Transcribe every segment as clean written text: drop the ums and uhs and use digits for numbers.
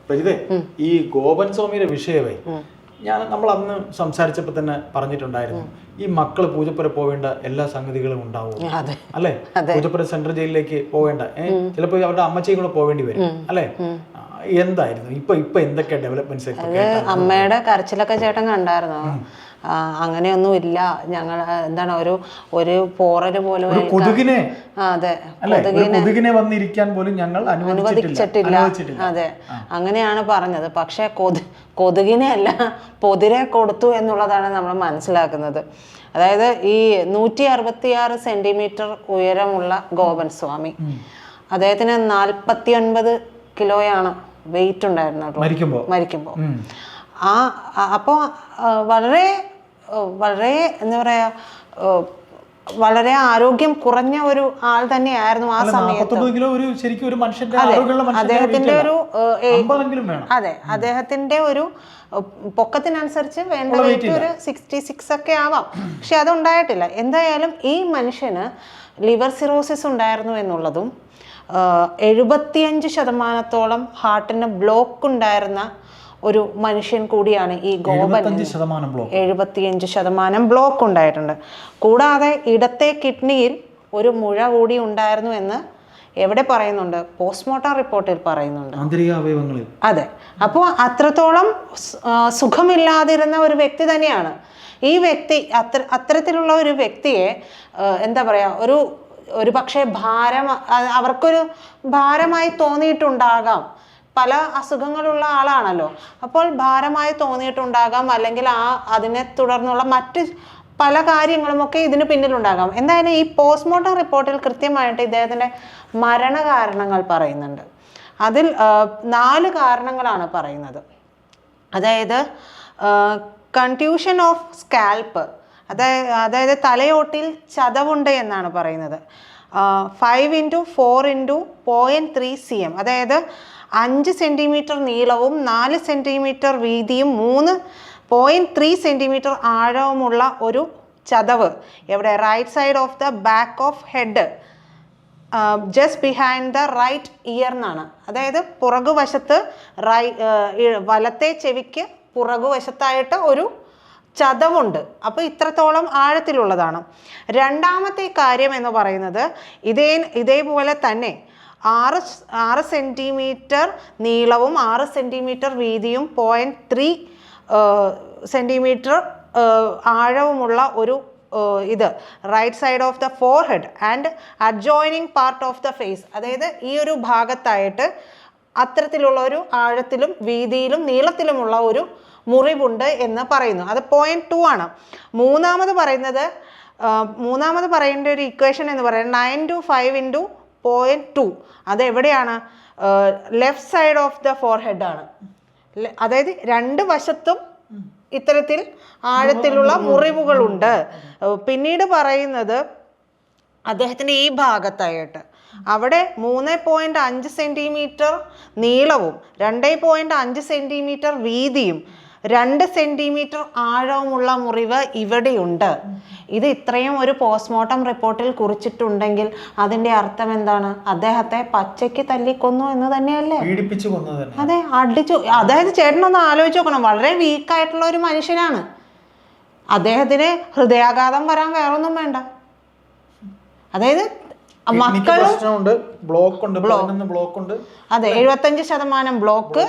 പ്രജിതേ, ഈ ഗോപൻ സ്വാമിയുടെ വിഷയമേ നമ്മൾ അന്ന് സംസാരിച്ചപ്പോൾ തന്നെ പറഞ്ഞിട്ടുണ്ടായിരുന്നു, ഈ മക്കള് പൂജപ്പുര പോവേണ്ട എല്ലാ സംഗതികളും ഉണ്ടാവും അല്ലെ? പൂജപ്പുര സെൻട്രൽ ജയിലിലേക്ക് പോവേണ്ട, ചിലപ്പോൾ അവരുടെ അമ്മച്ചയും കൂടെ പോവേണ്ടി വരും അല്ലെ? എന്തായിരുന്നു ഇപ്പൊ എന്തൊക്കെ ഡെവലപ്മെന്റ്സ്? അമ്മയുടെ കരച്ചിലൊക്കെ ചേട്ടൻ കണ്ടായിരുന്നോ? അങ്ങനെയൊന്നും ഇല്ല, ഞങ്ങൾ എന്താണ് ഒരു പോറല് പോലും കൊതുകിനെ വന്നിരിക്കാൻ പോലും ഞങ്ങൾ അനുവദിച്ചിട്ടില്ല. അതെ, അങ്ങനെയാണ് പറഞ്ഞത്. പക്ഷെ കൊതുകിനെ അല്ല, പൊതിരെ കൊടുത്തു എന്നുള്ളതാണ് നമ്മൾ മനസ്സിലാക്കുന്നത്. അതായത് ഈ 166 സെന്റിമീറ്റർ ഉയരമുള്ള ഗോപൻ സ്വാമി, അദ്ദേഹത്തിന് 49 കിലോയാണ് വെയിറ്റ് ഉണ്ടായിരുന്നത് മരിക്കുമ്പോൾ. അപ്പോൾ വളരെ വളരെ എന്താ പറയാ, വളരെ ആരോഗ്യം കുറഞ്ഞ ഒരു ആൾ തന്നെയായിരുന്നു ആ സമയത്ത്. അദ്ദേഹത്തിന്റെ അദ്ദേഹത്തിന്റെ ഒരു പൊക്കത്തിനനുസരിച്ച് വേണ്ട വെയിറ്റ് ഒരു 66 ഒക്കെ ആവാം. പക്ഷെ അതുണ്ടായിട്ടില്ല. എന്തായാലും ഈ മനുഷ്യന് ലിവർ സിറോസിസ് ഉണ്ടായിരുന്നു എന്നുള്ളതും 75% ഹാർട്ടിന് ബ്ലോക്ക് ഉണ്ടായിരുന്ന ഒരു മനുഷ്യൻ കൂടിയാണ് ഈ ഗോപൻ. 75% ബ്ലോക്ക് ഉണ്ടായിട്ടുണ്ട്. കൂടാതെ ഇടത്തെ കിഡ്നിയിൽ ഒരു മുഴ കൂടി ഉണ്ടായിരുന്നു എന്ന് എവിടെ പറയുന്നുണ്ട്? പോസ്റ്റ്മോർട്ടം റിപ്പോർട്ടിൽ പറയുന്നുണ്ട്. അതെ, അപ്പോൾ അത്രത്തോളം സുഖമില്ലാതിരുന്ന ഒരു വ്യക്തി തന്നെയാണ് ഈ വ്യക്തി. അത്തരത്തിലുള്ള ഒരു വ്യക്തിയെ എന്താ പറയാ, ഒരു പക്ഷേ അവർക്കൊരു ഭാരമായി തോന്നിയിട്ടുണ്ടാകാം. പല അസുഖങ്ങളുള്ള ആളാണല്ലോ, അപ്പോൾ ഭാരമായി തോന്നിയിട്ടുണ്ടാകാം, അല്ലെങ്കിൽ അതിനെ തുടർന്നുള്ള മറ്റ് പല കാര്യങ്ങളുമൊക്കെ ഇതിന് പിന്നിലുണ്ടാകാം. എന്തായാലും ഈ പോസ്റ്റ്മോർട്ടം റിപ്പോർട്ടിൽ കൃത്യമായിട്ട് ഇദ്ദേഹത്തിൻ്റെ മരണകാരണങ്ങൾ പറയുന്നുണ്ട്. അതിൽ 4 കാരണങ്ങളാണ് പറയുന്നത്. അതായത് കൺട്യൂഷൻ ഓഫ് സ്കാൽപ്പ്, അതായത് തലയോട്ടിൽ ചതവുണ്ട് എന്നാണ് പറയുന്നത്. 5 × 4 × 0.3 cm, അതായത് 5 സെന്റിമീറ്റർ നീളവും 4 സെന്റിമീറ്റർ വീതിയും 3.3 സെന്റിമീറ്റർ ആഴവുമുള്ള ഒരു ചതവ് എവിടെ? Right side of the back of head, just behind the right ear എന്നാണ്. അതായത് പുറകുവശത്ത് വലത്തെ ചെവിക്ക് പുറകുവശത്തായിട്ട് ഒരു ചതവുണ്ട്. അപ്പോൾ ഇത്രത്തോളം ആഴത്തിലുള്ളതാണ്. രണ്ടാമത്തെ കാര്യം എന്ന് പറയുന്നത് ഇതേപോലെ തന്നെ 6 സെന്റിമീറ്റർ നീളവും 6 സെന്റിമീറ്റർ വീതിയും 0.3 സെന്റിമീറ്റർ ആഴവുമുള്ള ഒരു right side of the forehead and adjoining part of the face, അതായത് ഈ ഒരു ഭാഗത്തായിട്ട് അത്തരത്തിലുള്ള ഒരു ആഴത്തിലും വീതിയിലും നീളത്തിലുമുള്ള ഒരു മുറിവുണ്ട് എന്ന് പറയുന്നു. അത് 0.2 ആണ്. മൂന്നാമത് പറയേണ്ട ഒരു ഇക്വേഷൻ എന്ന് പറയുന്നത് 9 × 5 × 0.2. അത് എവിടെയാണ്? Left side of the forehead ആണ്. അതായത് 2 വശത്തും ഇത്തരത്തിൽ ആഴത്തിലുള്ള മുറിവുകളുണ്ട്. പിന്നീട് പറയുന്നത് അദ്ദേഹത്തിൻ്റെ ഈ ഭാഗത്തായിട്ട് അവിടെ 3.5 സെന്റിമീറ്റർ നീളവും 2.5 സെന്റിമീറ്റർ വീതിയും 2 സെന്റിമീറ്റർ ആഴവുമുള്ള മുറിവ് ഇവിടെയുണ്ട്. ഇത് ഇത്രയും ഒരു പോസ്റ്റ്മോർട്ടം റിപ്പോർട്ടിൽ കുറിച്ചിട്ടുണ്ടെങ്കിൽ അതിന്റെ അർത്ഥം എന്താണ്? അദ്ദേഹത്തെ പച്ചയ്ക്ക് തല്ലിക്കൊന്നു എന്ന് തന്നെയല്ലേ? അതെ, അടിച്ചു. അതായത് ചേട്ടനൊന്ന് ആലോചിച്ച് നോക്കണം, വളരെ വീക്കായിട്ടുള്ള ഒരു മനുഷ്യനാണ്. അദ്ദേഹത്തിന് ഹൃദയാഘാതം വരാൻ വേറൊന്നും വേണ്ട. അതായത് മക്കളും അതെ 75% ബ്ലോക്ക്,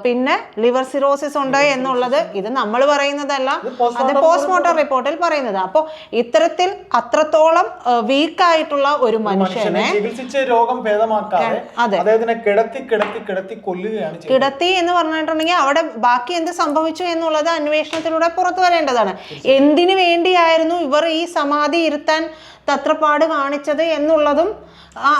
പിന്നെ ലിവർ സിറോസിസ് ഉണ്ട് എന്നുള്ളത് ഇത് നമ്മൾ പറയുന്നതല്ല, അത് പോസ്റ്റ്മോർട്ടം റിപ്പോർട്ടിൽ പറയുന്നത്. അപ്പോൾ ഇത്തരത്തിൽ അത്രത്തോളം വീക്കായിട്ടുള്ള ഒരു മനുഷ്യനെ കിടത്തി എന്ന് പറഞ്ഞിട്ടുണ്ടെങ്കിൽ അവിടെ ബാക്കി എന്ത് സംഭവിച്ചു എന്നുള്ളത് അന്വേഷണത്തിലൂടെ പുറത്തു വരേണ്ടതാണ്. എന്തിനു വേണ്ടിയായിരുന്നു ഇവർ ഈ സമാധി ഇരുത്താൻ തത്രപ്പാട് കാണിച്ചത് എന്നുള്ളതും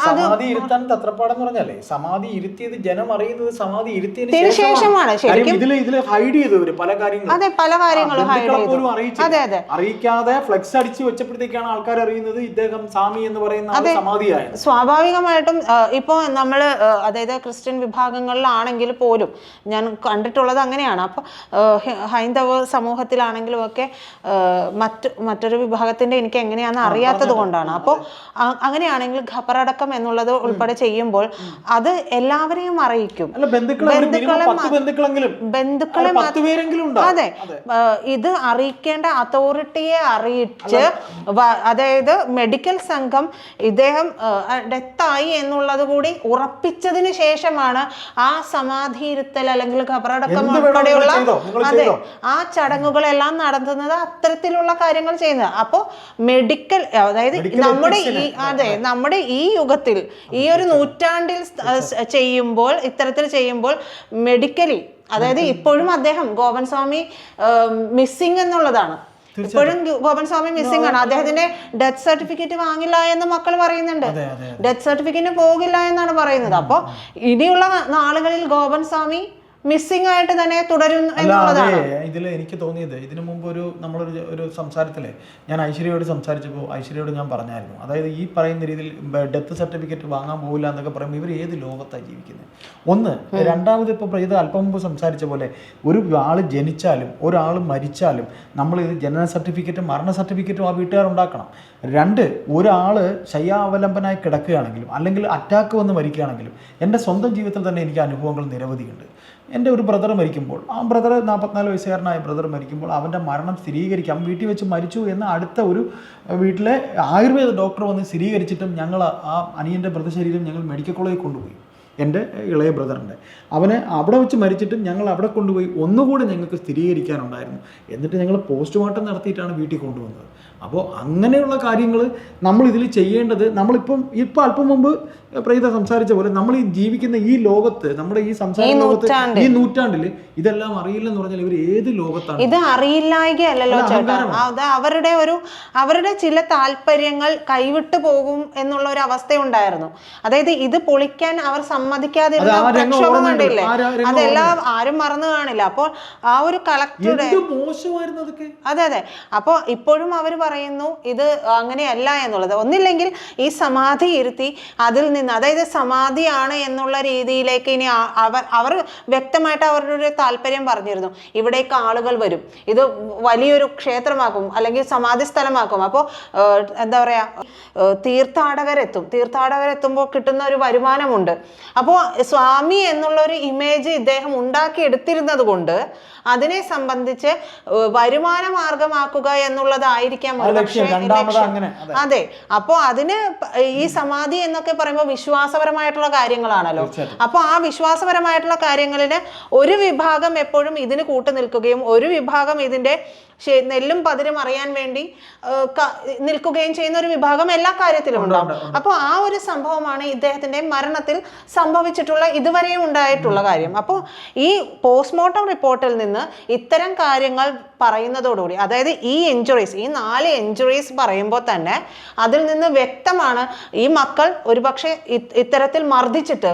സമാധി ഇരുത്താൻ തത്രപ്പാടെന്ന് പറഞ്ഞാലേ സമാധി ഇരുത്തിയത് ജനം അറിയുന്നത് സമാധി ഇരുത്തിയതിനു ശേഷമാണ്. ഇതില് ഹൈഡ് ചെയ്തവര് പല കാര്യങ്ങളും. അതെ, പല കാര്യങ്ങളും അറിയിക്കാതെ ഫ്ലെക്സ് അടിച്ചു വെച്ചപ്പോഴത്തേക്കാണ് ആൾക്കാർ അറിയുന്നത് ഇദ്ദേഹം സ്വാമി എന്ന് പറയുന്ന സമാധിയായത്. സ്വാഭാവികമായിട്ടും ഇപ്പൊ നമ്മള് അതായത് ക്രിസ്ത്യൻ വിഭാഗങ്ങളിലാണെങ്കിൽ പോലും ഞാൻ കണ്ടിട്ടുള്ളത് അങ്ങനെയാണ്. അപ്പൊ ഹൈന്ദവ സമൂഹത്തിലാണെങ്കിലും ഒക്കെ മറ്റൊരു വിഭാഗത്തിന്റെ എനിക്ക് എങ്ങനെയാണെന്ന് അറിയാത്തത് കൊണ്ടാണ്. അപ്പോൾ അങ്ങനെയാണെങ്കിൽ ഖബറ ഖബറടക്കം എന്നുള്ളത് ഉൾപ്പെടെ ചെയ്യുമ്പോൾ അത് എല്ലാവരെയും അറിയിക്കും. ബന്ധുക്കളെ അതെ, ഇത് അറിയിക്കേണ്ട അതോറിറ്റിയെ അറിയിച്ച്, അതായത് മെഡിക്കൽ സംഘം ഇദ്ദേഹം ഡെത്തായി എന്നുള്ളത് കൂടി ഉറപ്പിച്ചതിന് ശേഷമാണ് ആ സമാധിയിരുത്തൽ അല്ലെങ്കിൽ ഖബറടക്കം ഉൾപ്പെടെയുള്ള അതെ ആ ചടങ്ങുകളെല്ലാം നടത്തുന്നത്, അത്തരത്തിലുള്ള കാര്യങ്ങൾ ചെയ്യുന്നത്. അപ്പോൾ മെഡിക്കൽ, അതായത് നമ്മുടെ ഈ യുഗത്തിൽ ഈ ഒരു നൂറ്റാണ്ടിൽ ചെയ്യുമ്പോൾ, ഇത്തരത്തിൽ ചെയ്യുമ്പോൾ മെഡിക്കലി, അതായത് ഇപ്പോഴും അദ്ദേഹം ഗോപൻ സ്വാമി മിസ്സിംഗ് എന്നുള്ളതാണ്. ഇപ്പോഴും ഗോപൻ സ്വാമി മിസ്സിംഗ് ആണ്. അദ്ദേഹത്തിന്റെ ഡെത്ത് സർട്ടിഫിക്കറ്റ് വാങ്ങില്ല എന്ന് മക്കൾ പറയുന്നുണ്ട്. ഡെത്ത് സർട്ടിഫിക്കറ്റ് പോകില്ല എന്നാണ് പറയുന്നത്. അപ്പോൾ ഇനിയുള്ള നാളുകളിൽ ഗോപൻ സ്വാമി മിസ്സിംഗ് ആയിട്ട് തന്നെ തുടരും എന്നുള്ളതാണ്. ഇതിൽ എനിക്ക് തോന്നിയത്, ഇതിനു മുമ്പ് നമ്മളൊരു സംസാരത്തില് ഞാൻ ഐശ്വര്യയോട് സംസാരിച്ചപ്പോൾ ഐശ്വര്യയോട് ഞാൻ പറഞ്ഞായിരുന്നു, അതായത് ഈ പറയുന്ന രീതിയിൽ ഡെത്ത് സർട്ടിഫിക്കറ്റ് വാങ്ങാൻ പോകില്ല എന്നൊക്കെ പറയുമ്പോൾ ഇവർ ഏത് ലോകത്താണ് ജീവിക്കുന്നത്? ഒന്ന്. രണ്ടാമത്, ഇപ്പോൾ ഇത് അല്പം മുമ്പ് സംസാരിച്ച പോലെ ഒരു ആൾ ജനിച്ചാലും ഒരാൾ മരിച്ചാലും നമ്മൾ ഇത് ജനന സർട്ടിഫിക്കറ്റും മരണ സർട്ടിഫിക്കറ്റും ആ വീട്ടുകാർ ഉണ്ടാക്കണം. രണ്ട്, ഒരാൾ ശയ്യാവലംബനായി കിടക്കുകയാണെങ്കിലും അല്ലെങ്കിൽ അറ്റാക്ക് വന്ന് മരിക്കുകയാണെങ്കിലും, എൻ്റെ സ്വന്തം ജീവിതത്തിൽ തന്നെ എനിക്ക് അനുഭവങ്ങൾ നിരവധിയുണ്ട്. എൻ്റെ ഒരു ബ്രദർ മരിക്കുമ്പോൾ, ആ ബ്രദർ 44 വയസ്സുകാരനായ ബ്രദർ മരിക്കുമ്പോൾ അവൻ്റെ മരണം സ്ഥിരീകരിക്കാം, വീട്ടിൽ വെച്ച് മരിച്ചു എന്ന് അടുത്ത ഒരു വീട്ടിലെ ആയുർവേദ ഡോക്ടർ വന്ന് സ്ഥിരീകരിച്ചിട്ടും ഞങ്ങൾ ആ അനിയൻ്റെ മൃതശരീരം ഞങ്ങൾ മെഡിക്കൽ കോളേജിൽ കൊണ്ടുപോയി. എൻ്റെ ഇളയ ബ്രദറിൻ്റെ അവനെ അവിടെ വെച്ച് മരിച്ചിട്ടും ഞങ്ങൾ അവിടെ കൊണ്ടുപോയി ഒന്നുകൂടെ ഞങ്ങൾക്ക് സ്ഥിരീകരിക്കാനുണ്ടായിരുന്നു. എന്നിട്ട് ഞങ്ങൾ പോസ്റ്റ്മോർട്ടം നടത്തിയിട്ടാണ് വീട്ടിൽ കൊണ്ടുവന്നത്. അപ്പോൾ അങ്ങനെയുള്ള കാര്യങ്ങൾ നമ്മളിതിൽ ചെയ്യേണ്ടത്, ഇപ്പം അല്പം മുമ്പ് പ്രീത സംസാരിച്ച പോലെ നമ്മൾ ഈ ജീവിക്കുന്ന ഈ ലോകത്ത്, നമ്മുടെ ഈ സംസാര ലോകത്ത്, ഈ നൂറ്റാണ്ടിൽ ഇതെല്ലാം അറിയില്ലെന്ന് പറഞ്ഞാൽ ഇവർ ഏത് ലോകത്താണ്? ഇത് അറിയില്ലായകയല്ലോ ചേട്ടാ, അവരുടെ ചില താല്പര്യങ്ങൾ കൈവിട്ടു പോകും എന്നുള്ള ഒരു അവസ്ഥയുണ്ടായിരുന്നു. അതായത് ഇത് പൊളിക്കാൻ അവർ സമ്മതിക്കാതിരുന്ന പ്രക്ഷോഭം കണ്ടില്ലേ, അതെല്ലാം ആരും മറന്നു കാണില്ല. അപ്പോൾ ആ ഒരു കളക്ടറുടെ അതെ അപ്പോൾ ഇപ്പോഴും അവർ പറയുന്നു ഇത് അങ്ങനെയല്ല എന്നുള്ളത്. ഒന്നില്ലെങ്കിൽ ഈ സമാധി ഇരുത്തി അതിൽ നിന്ന്, അതായത് സമാധിയാണ് എന്നുള്ള രീതിയിലേക്ക് ഇനി അവർ വ്യക്തമായിട്ട് അവരുടെ ഒരു താല്പര്യം പറഞ്ഞിരുന്നു. ഇവിടേക്ക് ആളുകൾ വരും, ഇത് വലിയൊരു ക്ഷേത്രമാക്കും അല്ലെങ്കിൽ സമാധി സ്ഥലമാക്കും. അപ്പോൾ എന്താ പറയാ, തീർത്ഥാടകരെത്തുമ്പോൾ കിട്ടുന്ന ഒരു വരുമാനമുണ്ട്. അപ്പോൾ സ്വാമി എന്നുള്ള ഒരു ഇമേജ് ഇദ്ദേഹം ഉണ്ടാക്കിയെടുത്തിരുന്നത് കൊണ്ട് അതിനെ സംബന്ധിച്ച് വരുമാന മാർഗമാക്കുക എന്നുള്ളതായിരിക്കാം അതെ. അപ്പോൾ അതിന് ഈ സമാധി എന്നൊക്കെ പറയുമ്പോൾ വിശ്വാസപരമായിട്ടുള്ള കാര്യങ്ങളാണല്ലോ. അപ്പോൾ ആ വിശ്വാസപരമായിട്ടുള്ള കാര്യങ്ങളിന് ഒരു വിഭാഗം എപ്പോഴും ഇതിന് കൂട്ടു നിൽക്കുകയും ഒരു വിഭാഗം ഇതിന്റെ നെല്ലും പതിരും അറിയാൻ വേണ്ടി നിൽക്കുകയും ചെയ്യുന്ന ഒരു വിഭാഗം എല്ലാ കാര്യത്തിലും ഉണ്ടാവും. അപ്പോൾ ആ ഒരു സംഭവമാണ് ഇദ്ദേഹത്തിന്റെ മരണത്തിൽ സംഭവിച്ചിട്ടുള്ള ഇതുവരെയും ഉണ്ടായിട്ടുള്ള കാര്യം. അപ്പോൾ ഈ പോസ്റ്റ്മോർട്ടം റിപ്പോർട്ടിൽ നിന്ന് ഇത്തരം കാര്യങ്ങൾ പറയുന്നതോടുകൂടി, അതായത് ഈ 4 എൻജുറീസ് പറയുമ്പോൾ തന്നെ അതിൽ നിന്ന് വ്യക്തമാണ് ഈ മക്കൾ ഒരുപക്ഷെ ഇത്തരത്തിൽ മർദ്ദിച്ചിട്ട്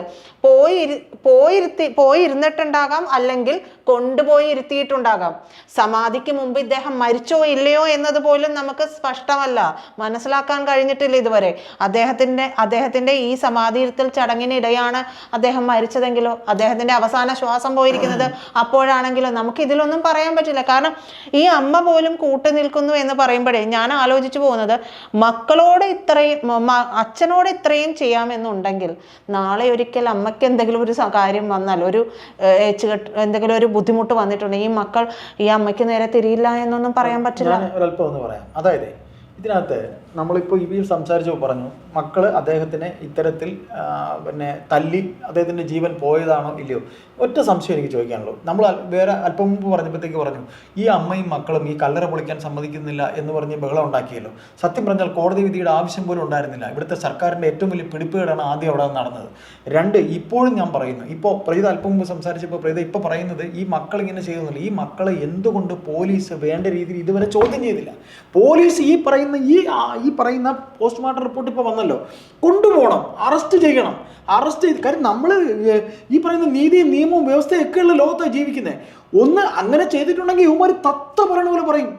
പോയിരുന്നിട്ടുണ്ടാകാം, അല്ലെങ്കിൽ കൊണ്ടുപോയി ഇരുത്തിയിട്ടുണ്ടാകാം. സമാധിക്ക് മുമ്പ് ഇദ്ദേഹം മരിച്ചോ ഇല്ലയോ എന്നത് പോലും നമുക്ക് സ്പഷ്ടമല്ല, മനസ്സിലാക്കാൻ കഴിഞ്ഞിട്ടില്ല ഇതുവരെ. അദ്ദേഹത്തിന്റെ ഈ സമാധിയിരുത്തൽ ചടങ്ങിനിടെയാണ് അദ്ദേഹം മരിച്ചതെങ്കിലോ, അദ്ദേഹത്തിന്റെ അവസാന ശ്വാസം പോയിരിക്കുന്നത് അപ്പോഴാണെങ്കിലോ നമുക്ക് ഇതിലൊന്നും പറയാൻ പറ്റില്ല. കാരണം ഈ അമ്മ പോലും കൂട്ടുനിൽക്കുന്നു എന്ന് പറയുമ്പോഴേ ഞാൻ ആലോചിച്ചു പോകുന്നത്, മക്കളോട് അച്ഛനോട് ഇത്രയും ചെയ്യാമെന്നുണ്ടെങ്കിൽ നാളെ ഒരിക്കൽ അമ്മയ്ക്ക് എന്തെങ്കിലും ഒരു കാര്യം വന്നാൽ, എന്തെങ്കിലും ഒരു ബുദ്ധിമുട്ട് വന്നിട്ടുണ്ടെങ്കിൽ ഈ മക്കൾ ഈ അമ്മയ്ക്ക് നേരെ തിരിയില്ല എന്നൊന്നും പറയാൻ പറ്റില്ല. ഒരല്പം ഒന്ന് പറയാം. അതായത് ഇതിനകത്ത് നമ്മളിപ്പോൾ ഈ സംസാരിച്ചപ്പോൾ പറഞ്ഞു, മക്കള് അദ്ദേഹത്തിനെ ഇത്തരത്തിൽ തല്ലി അദ്ദേഹത്തിന്റെ ജീവൻ പോയതാണോ ഇല്ലയോ? ഒറ്റ സംശയം എനിക്ക് ചോദിക്കാനുള്ളൂ. നമ്മൾ വേറെ അല്പം മുമ്പ് പറഞ്ഞപ്പോഴത്തേക്ക് പറഞ്ഞു ഈ അമ്മയും മക്കളും ഈ കല്ലറ പൊളിക്കാൻ സമ്മതിക്കുന്നില്ല എന്ന് പറഞ്ഞ് ബഹളം ഉണ്ടാക്കിയല്ലോ. സത്യം പറഞ്ഞാൽ കോടതി വിധിയുടെ ആവശ്യം പോലും ഉണ്ടായിരുന്നില്ല. ഇവിടുത്തെ സർക്കാരിന്റെ ഏറ്റവും വലിയ പിടിപ്പുകേടാണ് ആദ്യം അവിടെ നടന്നത്. രണ്ട്, ഇപ്പോഴും ഞാൻ പറയുന്നു, ഇപ്പോൾ പ്രീത അല്പം മുമ്പ് സംസാരിച്ചപ്പോൾ പ്രീത ഇപ്പോൾ പറയുന്നത് ഈ മക്കൾ ഇങ്ങനെ ചെയ്യുന്നില്ല. ഈ മക്കളെ എന്തുകൊണ്ട് പോലീസ് വേണ്ട രീതിയിൽ ഇതുവരെ ചോദ്യം ചെയ്തില്ല? പോലീസ് ഈ പറയുന്ന പോസ്റ്റ്മോർട്ടം റിപ്പോർട്ട് ഇപ്പോൾ വന്നല്ലോ, കൊണ്ടുപോകണം, അറസ്റ്റ് ചെയ്യണം. കാര്യം നമ്മൾ ഈ പറയുന്ന നീതിയും നിയമവും വ്യവസ്ഥയൊക്കെയുള്ള ലോകത്താണ് ജീവിക്കുന്നത്. ഒന്ന് അങ്ങനെ ചെയ്തിട്ടുണ്ടെങ്കിൽ ഇവന്മാർ തത്ത പറയുന്ന പോലെ പറയും.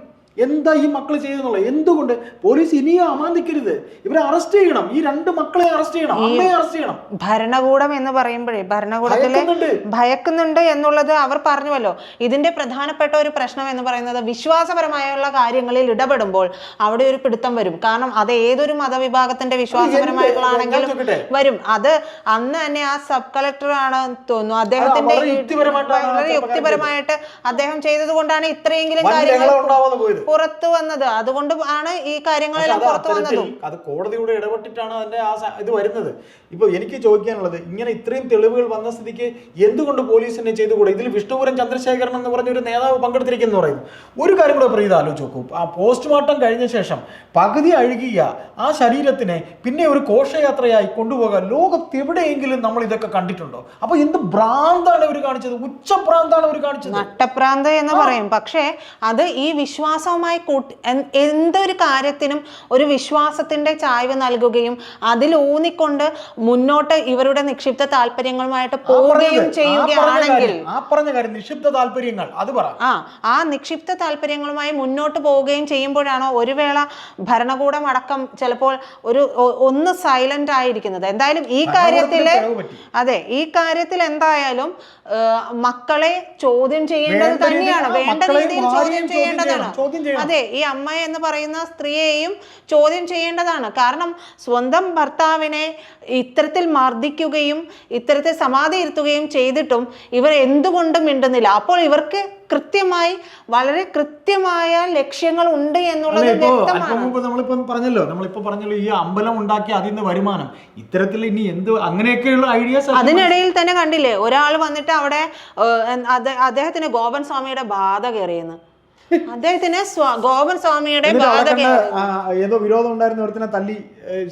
എന്താ ഈ മക്കൾ ചെയ്തെന്നുള്ളത്? എന്തുകൊണ്ട് പോലീസ് ഇനിയും അമാന്തിക്കരുത്, ഇവരെ അറസ്റ്റ് ചെയ്യണം, ഈ 2 മക്കളെ അറസ്റ്റ് ചെയ്യണം, അമ്മയെ അറസ്റ്റ് ചെയ്യണം. ഭരണകൂടം എന്ന് പറയുമ്പോഴേ ഭരണകൂടത്തിലെ ഭയക്കുന്നുണ്ട് എന്നുള്ളത് അവർ പറഞ്ഞുവല്ലോ. ഇതിന്റെ പ്രധാനപ്പെട്ട ഒരു പ്രശ്നം എന്ന് പറയുന്നത് വിശ്വാസപരമായുള്ള കാര്യങ്ങളിൽ ഇടപെടുമ്പോൾ അവിടെ ഒരു പിടുത്തം വരും. കാരണം അത് ഏതൊരു മതവിഭാഗത്തിന്റെ വിശ്വാസപരമായിട്ടുള്ളതാണെങ്കിലും വരും. അത് അന്ന് തന്നെ ആ സബ് കളക്ടർ ആണ് തോന്നുന്നു, അദ്ദേഹത്തിന്റെ വളരെ യുക്തിപരമായിട്ട് അദ്ദേഹം ചെയ്തത് കൊണ്ടാണ് ഇത്രയെങ്കിലും കാര്യങ്ങൾ പുറത്തു വന്നത്. അതുകൊണ്ട് ആണ് ഈ കാര്യങ്ങളെല്ലാം പുറത്തു വന്നത്. അത് കോടതിയുടെ ഇടപെട്ടിട്ടാണ് അതിന്റെ ഇത് വരുന്നത്. ഇപ്പൊ എനിക്ക് ചോദിക്കാനുള്ളത്, ഇങ്ങനെ ഇത്രയും തെളിവുകൾ വന്ന സ്ഥിതിക്ക് എന്തുകൊണ്ട് പോലീസിനെ ചെയ്തുകൂടെ? ഇതിൽ വിഷ്ണുപുരം ചന്ദ്രശേഖരൻ എന്ന് പറഞ്ഞ ഒരു നേതാവ് പങ്കെടുത്തിരിക്കുന്നു പറയുന്നു. ഒരു കാര്യം കൂടെ പറയും, ആലോചിച്ച് നോക്കൂ. ആ പോസ്റ്റ്മോർട്ടം കഴിഞ്ഞ ശേഷം പകുതി അഴുകിയ ആ ശരീരത്തിനെ പിന്നെ ഒരു ഘോഷയാത്രയായി കൊണ്ടുപോകാൻ ലോകത്തെവിടെയെങ്കിലും നമ്മൾ ഇതൊക്കെ കണ്ടിട്ടുണ്ടോ? അപ്പൊ എന്ത് ഭ്രാന്താണ് ഇവർ കാണിച്ചത്? ഉച്ചഭ്രാന്താണ് അവർ കാണിച്ചത്, നട്ടഭ്രാന്ത് എന്ന് പറയും. പക്ഷേ അത് ഈ വിശ്വാസവുമായി എന്തൊരു കാര്യത്തിനും ഒരു വിശ്വാസത്തിന്റെ ചായ്വ് നൽകുകയും അതിൽ ഊന്നിക്കൊണ്ട് മുന്നോട്ട് ഇവരുടെ നിക്ഷിപ്ത താല്പര്യങ്ങളുമായിട്ട് പോവുകയും ചെയ്യുകയാണെങ്കിൽ നിക്ഷിപ്ത താല്പര്യങ്ങൾ അത് പറ ആ നിക്ഷിപ്ത താല്പര്യങ്ങളുമായി മുന്നോട്ട് പോവുകയും ചെയ്യുമ്പോഴാണോ ഒരു വേള ഭരണകൂടം അടക്കം ചിലപ്പോൾ ഒന്ന് സൈലന്റ് ആയിരിക്കുന്നത്. എന്തായാലും ഈ കാര്യത്തിൽ എന്തായാലും മക്കളെ ചോദ്യം ചെയ്യേണ്ടത് തന്നെയാണ്, വേണ്ട രീതിയിൽ ചോദ്യം ചെയ്യേണ്ടതാണ്. അതെ, ഈ അമ്മ എന്ന് പറയുന്ന സ്ത്രീയെയും ചോദ്യം ചെയ്യേണ്ടതാണ്. കാരണം സ്വന്തം ഭർത്താവിനെ ഇത്തരത്തിൽ മർദ്ദിക്കുകയും ഇത്തരത്തിൽ സമാധി ഇരുത്തുകയും ചെയ്തിട്ടും ഇവർ എന്തുകൊണ്ടും മിണ്ടുന്നില്ല. അപ്പോൾ ഇവർക്ക് വളരെ കൃത്യമായ ലക്ഷ്യങ്ങൾ ഉണ്ട് എന്നുള്ളത് വ്യക്തമാണ്. നമ്മളിപ്പോ പറഞ്ഞല്ലോ ഈ അമ്പലം ഉണ്ടാക്കി അതിൽ നിന്ന് വരുമാനം, ഇത്തരത്തിൽ ഇനി എന്ത് അങ്ങനെയൊക്കെയുള്ള ഐഡിയാസ്. അതിനിടയിൽ തന്നെ കണ്ടില്ലേ, ഒരാൾ വന്നിട്ട് അവിടെ അദ്ദേഹത്തിന് ഗോപൻ സ്വാമിയുടെ ബാധ കയറിയെന്ന്. അദ്ദേഹത്തിന് ഗോപൻ സ്വാമിയുടെ ഏതോ വിരോധം ഉണ്ടായിരുന്ന തല്ലി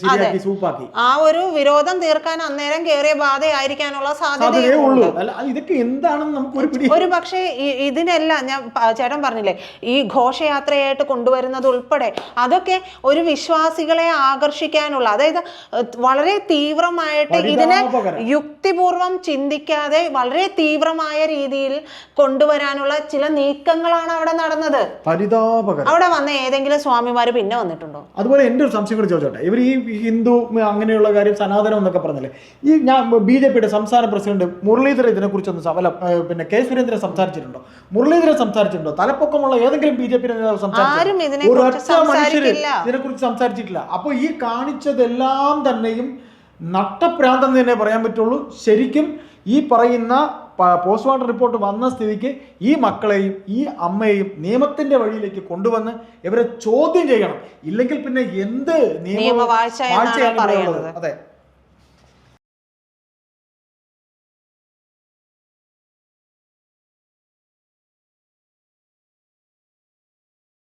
ശരിയാക്കി സൂപ്പാക്കി. ആ ഒരു വിരോധം തീർക്കാൻ അന്നേരം കയറിയ ബാധയായിരിക്കാനുള്ള സാധ്യതയുള്ളൂ. ഇതൊക്കെ എന്താണെന്ന് നമുക്ക് ഒരു പക്ഷേ ഇതിനെല്ലാം ഞാൻ ചേട്ടൻ പറഞ്ഞില്ലേ, ഈ ഘോഷയാത്രയായിട്ട് കൊണ്ടുവരുന്നത് ഉൾപ്പെടെ അതൊക്കെ ഒരു വിശ്വാസികളെ ആകർഷിക്കാനുള്ള, അതായത് വളരെ തീവ്രമായിട്ട് ഇതിനെ യുക്തിപൂർവം ചിന്തിക്കാതെ വളരെ തീവ്രമായ രീതിയിൽ കൊണ്ടുവരാനുള്ള ചില നീക്കങ്ങളാണ് അവിടെ നടന്നത്. അവിടെ വന്ന ഏതെങ്കിലും സ്വാമിമാര് പിന്നെ വന്നിട്ടുണ്ടോ? അതുപോലെ എന്റെ ഒരു സംശയം കൂടി ചോദിച്ചോട്ടെ, ഇവർ ഈ ഹിന്ദു അങ്ങനെയുള്ള കാര്യം സനാതനം എന്നൊക്കെ പറഞ്ഞല്ലേ, ഈ ഞാൻ BJP സംസ്ഥാന പ്രസിഡന്റ് മുരളീധരൻ ഇതിനെക്കുറിച്ചൊന്ന് പിന്നെ കെ സുരേന്ദ്രൻ സംസാരിച്ചിട്ടുണ്ടോ? മുരളീധരൻ സംസാരിച്ചിട്ടുണ്ടോ? തലപ്പൊക്കമുള്ള ഏതെങ്കിലും BJP നേതാവ് സംസാരിച്ചിട്ടുണ്ടോ? ഇതിനെക്കുറിച്ച് സംസാരിച്ചിട്ടില്ല. അപ്പൊ ഈ കാണിച്ചതെല്ലാം തന്നെയും നട്ടപ്രാന്തെന്ന് തന്നെ പറയാൻ പറ്റുള്ളൂ. ശരിക്കും ഈ പറയുന്ന പോസ്റ്റ്മോർട്ടം റിപ്പോർട്ട് വന്ന സ്ഥിതിക്ക് ഈ മക്കളെയും ഈ അമ്മയെയും നിയമത്തിന്റെ വഴിയിലേക്ക് കൊണ്ടുവന്ന് ഇവരെ ചോദ്യം ചെയ്യണം. ഇല്ലെങ്കിൽ പിന്നെ എന്ത് നിയമവാഴ്ചയാണ് പറയുന്നത്? അതെ.